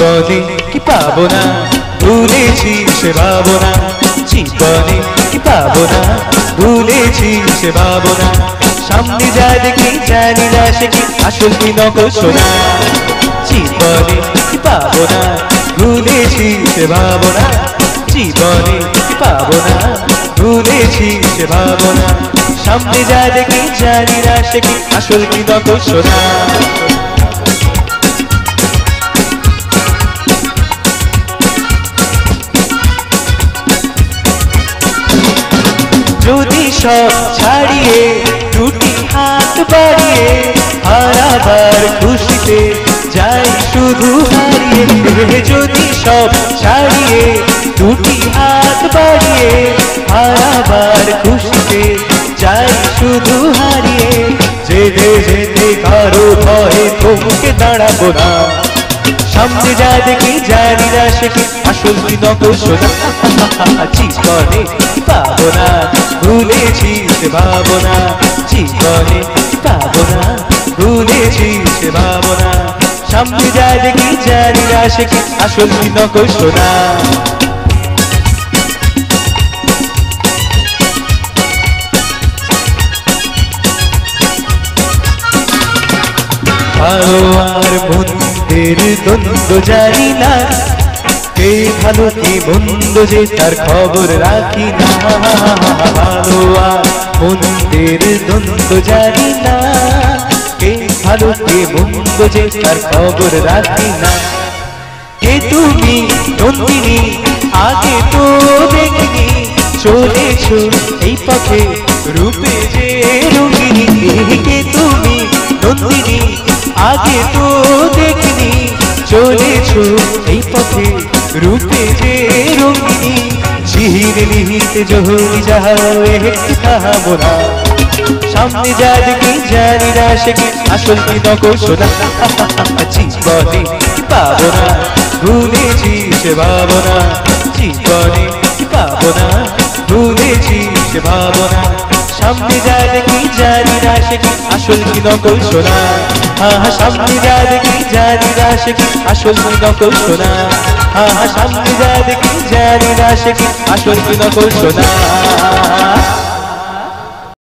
জীবনে কি পাবো না ভুলেছি সে ভাবনা জীবনে কি পাবো না ভুলেছি সে ভাবনা সামনে যা দেখি জানি না সে কি আসল কি নকল সোনা জীবনে কি পাবো না ভুলেছি সে ভাবনা জীবনে কি পাবো না ভুলেছি সে ভাবনা সামনে যা দেখি জানি না সে কি আসল কি নকল সোনা যদি সব ছাড়িয়ে দুটি হাত বাড়িয়ে হারাবার খুশিতে যাই শুধু হারিয়ে যদি সব ছাড়িয়ে দুটি হাত বাড়িয়ে হারাবার খুশিতে যাই শুধু হারিয়ে যেতে যেতে কারো ভয়ে থমকে দাঁড়াবো না সামনে যা দেখি জানি না সে কি আসল কি নকল সোনা জীবনে পাবো না ভুলেছি সে ভাবনা জীবনে পাবো না ভুলেছি সে ভাবনা সামনে যা দেখি জানি না সে কি আসল কি নকল সোনা ভালো আর মন্দের দ্বন্দ্ব জানি না কে ভালো কে মন্দ যে তার খবর রাখি না ভালো আর মন্দের দ্বন্দ্ব জানি না কে ভালো কে মন্দ যে তার খবর রাখি না কে তুমি নন্দিনী আগে তো দেখিনি চলেছো এই পথে রূপে যে রঙিনী কে তুমি নন্দিনী আগে তো দেখিনি চলেছো এই পথে রূপে যে রঙিনী ঝির নিহিত জহরি যাও একটু থামো না সামনে যা দেখি জানি না সে কি আসল কি নকল সোনা জীবনে পাবো না ভুলেছি সে ভাবনা জীবনে পাবো না ভুলেছি সে ভাবনা সামনে যা দেখি জানি না সে কি আসল কি নকল সোনা সামনে যা দেখি জানি না সে কি আসল কি নকল সোনা সামনে যা দেখি জানি না সে কি আসল কি নকল সোনা